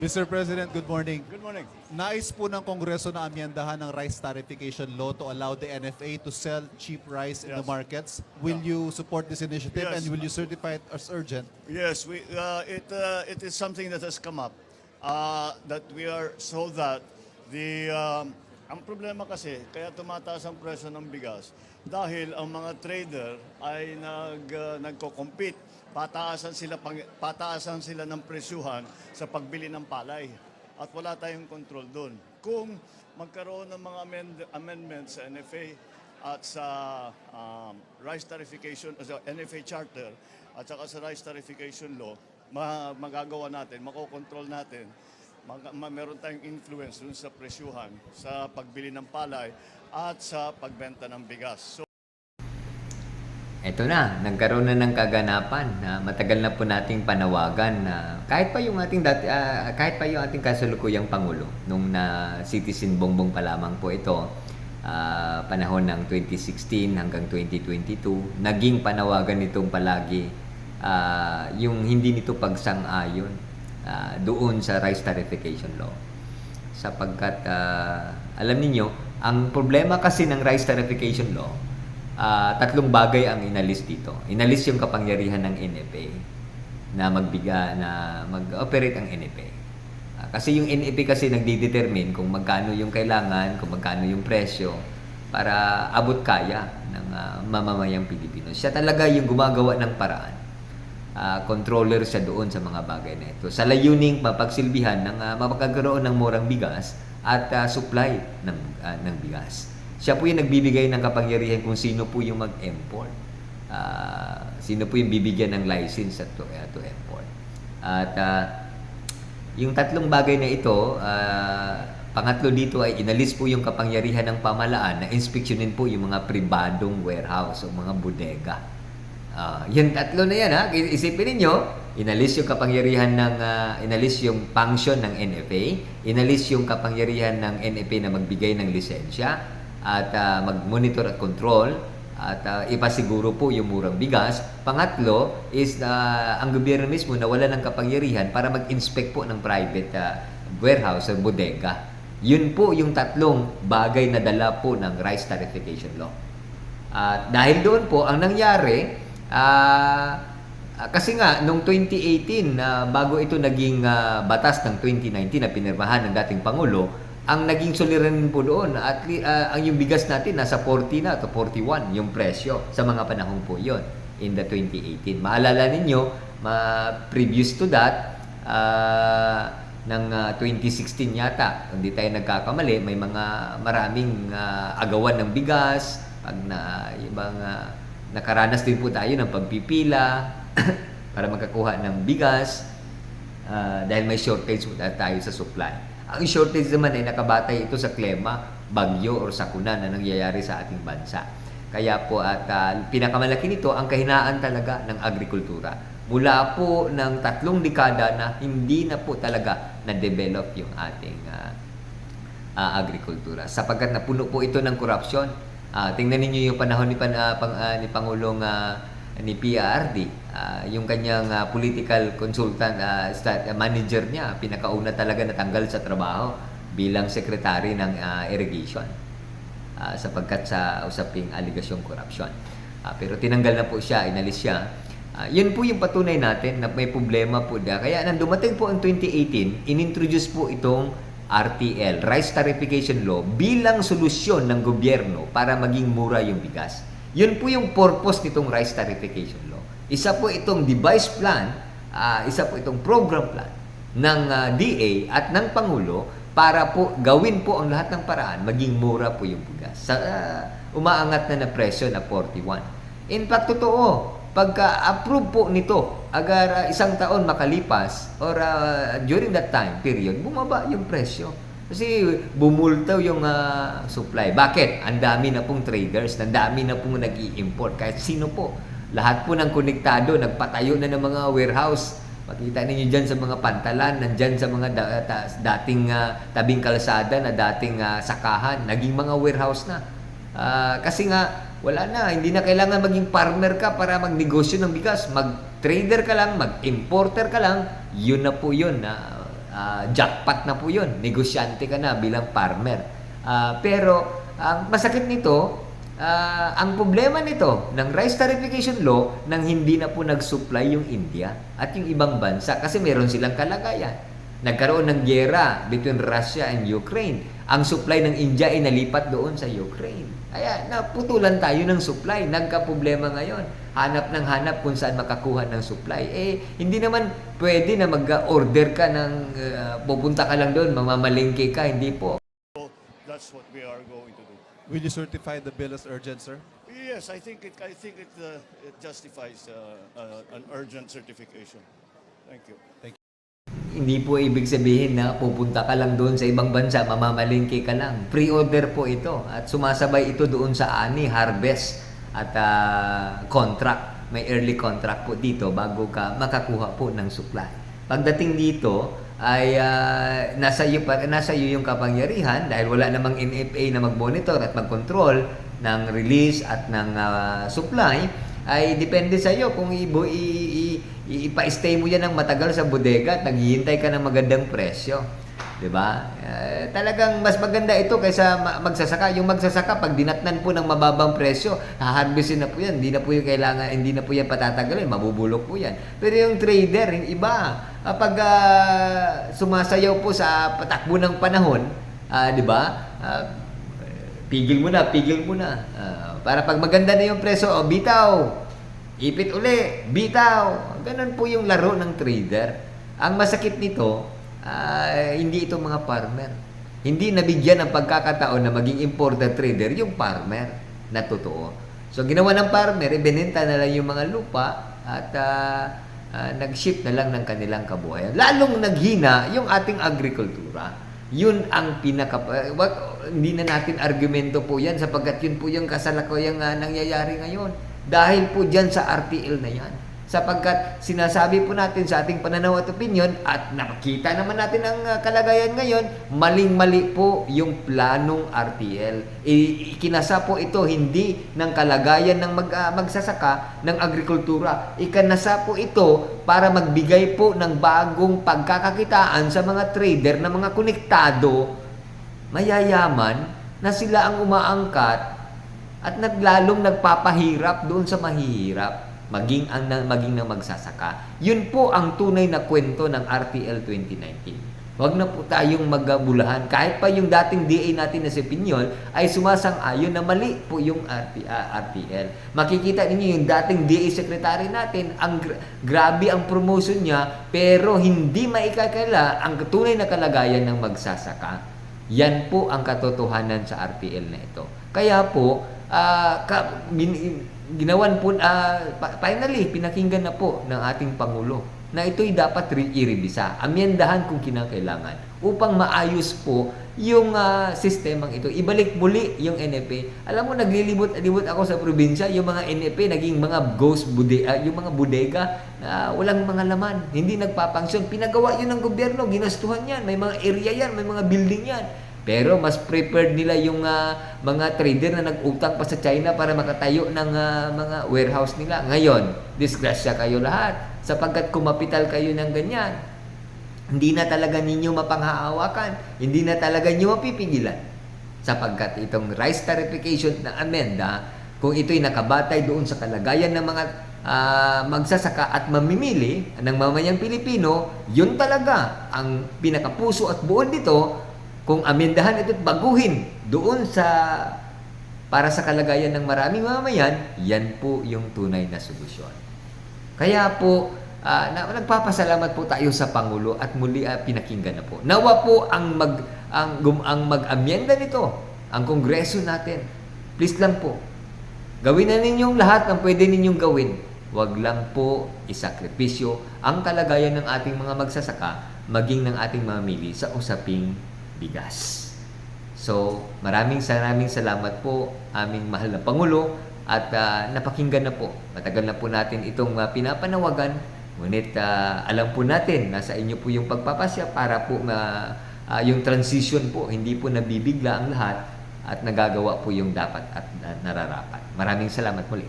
Mr. President, good morning. Good morning. Nais po ng Kongreso na amyendahan ng rice tariffication law to allow the NFA to sell cheap rice in the Yes. markets. Will you support this initiative Yes. and will you certify it as urgent? Yes, it is something that has come up that we are so that ang problema kasi kaya tumataas ang presyo ng bigas dahil ang mga trader ay nagko-compete. Pataasan sila ng presyuhan sa pagbili ng palay at wala tayong control doon. Kung magkaroon ng mga amendments sa NFA at sa rice tariffication, sa NFA charter at saka sa rice tariffication law, magagawa natin, makokontrol natin, meron tayong influence dun sa presyuhan, sa pagbili ng palay at sa pagbenta ng bigas. So, Ito na, nagkaroon na ng kaganapan na matagal na po nating panawagan na kahit pa yung ating kasalukuyang pangulo nung na Citizen Bongbong pa lamang po ito, panahon ng 2016 hanggang 2022, naging panawagan nitong palagi yung hindi nito pagsang-ayon doon sa rice tariffication law. Sapagkat alam niyo, ang problema kasi ng rice tariffication law, tatlong bagay ang inalis dito. Inalis yung kapangyarihan ng NFA na mag-operate ang NFA. Kasi yung NFA kasi nagdi-determine kung magkano yung kailangan, kung magkano yung presyo para abot kaya ng mamamayang Pilipino. Siya talaga yung gumagawa ng paraan. Controller siya doon sa mga bagay na ito. Sa layuning mapagsilbihan ng mapagkaroon ng murang bigas at supply ng bigas. Siya po yung nagbibigay ng kapangyarihan kung sino po yung mag-import. Sino po yung bibigyan ng license to import. At yung tatlong bagay na ito, pangatlo dito ay inalis po yung kapangyarihan ng pamahalaan na inspeksyonin po yung mga pribadong warehouse o mga bodega. Yung tatlo na yan, isipin ninyo, inalis yung kapangyarihan inalis yung function ng NFA, inalis yung kapangyarihan ng NFA na magbigay ng lisensya, at mag-monitor at control at ipasiguro po yung murang bigas. Pangatlo is ang gobyerno mismo nawala ng kapangyarihan para mag-inspect po ng private warehouse o bodega. Yun po yung tatlong bagay na dala po ng rice tariffication law. Dahil doon po ang nangyari, kasi nga noong 2018 bago ito naging batas ng 2019 na pinirmahan ng dating Pangulo, ang naging suliranin po doon, at ang yung bigas natin nasa 40 na to 41 yung presyo sa mga panahon po yon in the 2018. Maalala ninyo, previous to that, ng 2016 yata, hindi tayo nagkakamali, may maraming agawan ng bigas, nakaranas din po tayo ng pagpipila para makakuha ng bigas dahil may shortage po tayo sa supply. Ang shortage naman ay nakabatay ito sa klema, bagyo o sakuna na nangyayari sa ating bansa. Kaya po at pinakamalaki nito ang kahinaan talaga ng agrikultura. Mula po ng 3 dekada na hindi na po talaga na-develop yung ating agrikultura. Sapagkat napuno po ito ng korupsyon. Tingnan niyo yung panahon ni Pangulong ni PRD, yung kanyang political consultant manager niya, pinakauna talaga natanggal sa trabaho bilang secretary ng irrigation sapagkat sa usaping aligasyong korupsyon. Pero tinanggal na po siya, inalis siya. Yun po yung patunay natin na may problema po da. Kaya nang dumating po ang 2018, inintroduce po itong RTL, Rice Tariffication Law, bilang solusyon ng gobyerno para maging mura yung bigas. Yun po yung purpose nitong rice tariffication law. Isa po itong device plan, isa po itong program plan ng DA at ng Pangulo para po gawin po ang lahat ng paraan maging mura po yung bigas. Umaangat na presyo na 41. In fact, totoo, pagka-approve po nito, agar isang taon makalipas or during that time period, bumaba yung presyo. Kasi bumultaw yung supply. Bakit? Ang dami na pong traders, ang dami na pong nag-i-import. Kahit sino po. Lahat po ng konektado, nagpatayo na ng mga warehouse. Makita ninyo dyan sa mga pantalan, nandyan sa mga dating tabing kalsada na dating sakahan. Naging mga warehouse na. Kasi nga, wala na. Hindi na kailangan maging farmer ka para magnegosyo ng bigas. Mag-trader ka lang, mag-importer ka lang. Yun na po yun. jackpot na po yun. Negosyante ka na bilang farmer. Pero ang masakit nito, ang problema nito ng rice tariffication law nang hindi na po nag-supply yung India at yung ibang bansa kasi meron silang kalagayan. Nagkaroon ng giyera between Russia and Ukraine. Ang supply ng India ay nalipat doon sa Ukraine. Kaya naputulan tayo ng supply. Nagka-problema ngayon. Hanap ng hanap kung saan makakuha ng supply. Hindi naman pwede na mag-order ka ng pupunta ka lang doon, mamamalengke ka. Hindi po. So that's what we are going to do. Will you certify the bill as urgent, sir? Yes, I think it justifies an urgent certification. Thank you. Hindi po ibig sabihin na pupunta ka lang doon sa ibang bansa, mamamalengke ka lang. Pre-order po ito at sumasabay ito doon sa ani, harvest at contract. May early contract po dito bago ka makakuha po ng supply. Pagdating dito ay nasa iyo yung kapangyarihan dahil wala namang NFA na mag-monitor at mag-control ng release at ng supply, ay depende sa iyo kung ipa-stay mo yan ng matagal sa bodega at naghihintay ka ng magandang presyo. 'Di ba? Talagang mas maganda ito kaysa magsasaka. Yung magsasaka pag dinatnan po ng mababang presyo, haharvestin na po yan. Hindi na po yung kailangan, hindi na po yan patatagalin, mabubulok po yan. Pero yung trader, yung iba, pag sumasayaw po sa patakbo ng panahon, 'di ba? Pigil mo na. Para pag maganda na yung presyo, bitaw. Ipit uli, bitaw. Ganun po yung laro ng trader. Ang masakit nito, hindi ito mga farmer. Hindi nabigyan ng pagkakataon na maging importer trader yung farmer na totoo. So ginawa ng farmer, ibinenta na lang yung mga lupa at nag-ship na lang ng kanilang kabuhayan. Lalong naghina yung ating agrikultura. Yun ang hindi na natin argumento po yan sapagkat yun po yung kasalukuyang nangyayari ngayon. Dahil po dyan sa RTL na yan. Sapagkat sinasabi po natin sa ating pananaw at opinion at nakikita naman natin ang kalagayan ngayon, maling-mali po yung planong RTL. Ikinasa po ito hindi ng kalagayan ng magsasaka ng agrikultura. Ikinasa po ito para magbigay po ng bagong pagkakakitaan sa mga trader na mga konektado, mayayaman na sila ang umaangkat at naglalong nagpapahirap doon sa mahihirap, maging ng magsasaka. Yun po ang tunay na kwento ng RTL 2019. Huwag na po tayong magbulahan. Kahit pa yung dating DA natin na si Piñol ay sumasang-ayon na mali po yung RTL. Makikita ninyo yung dating DA secretary natin, grabe ang promotion niya, pero hindi maikakala ang tunay na kalagayan ng magsasaka. Yan po ang katotohanan sa RTL na ito. Kaya po, ginawan po, finally, pinakinggan na po ng ating Pangulo na ito'y dapat i-revisa, amyendahan kung kinakailangan upang maayos po yung sistemang ito. Ibalik muli yung NFA. Alam mo, naglilibot-libot ako sa probinsya, yung mga NFA naging mga yung mga bodega na walang mga laman, hindi nagpapangsyon. Pinagawa yun ng gobyerno, ginastuhan yan, may mga area yan, may mga building yan. Pero mas prepared nila yung mga trader na nag-utang pa sa China para makatayo ng mga warehouse nila. Ngayon, disgrasya kayo lahat sapagkat kumapital kayo ng ganyan. Hindi na talaga ninyo mapanghahawakan. Hindi na talaga ninyo mapipigilan. Sapagkat itong rice tariffication na amenda, kung ito'y nakabatay doon sa kalagayan ng mga magsasaka at mamimili ng mamayang Pilipino, yun talaga ang pinakapuso at buod dito. Kung amendahan ito at baguhin doon para sa kalagayan ng maraming mamamayan, yan po yung tunay na solusyon. Kaya po, nagpapasalamat po tayo sa Pangulo at muli pinakinggan na po. Nawa po ang mag-amyenda nito, ang Kongreso natin. Please lang po, gawin na ninyong lahat ng pwede ninyong gawin. Huwag lang po isakripisyo ang kalagayan ng ating mga magsasaka, maging ng ating mamili sa usaping bigas. So, maraming salamat po aming mahal na Pangulo at napakinggan na po. Matagal na po natin itong pinapanawagan. Ngunit alam po natin, nasa inyo po yung pagpapasya para po yung transition po, hindi po nabibigla ang lahat at nagagawa po yung dapat at nararapat. Maraming salamat muli.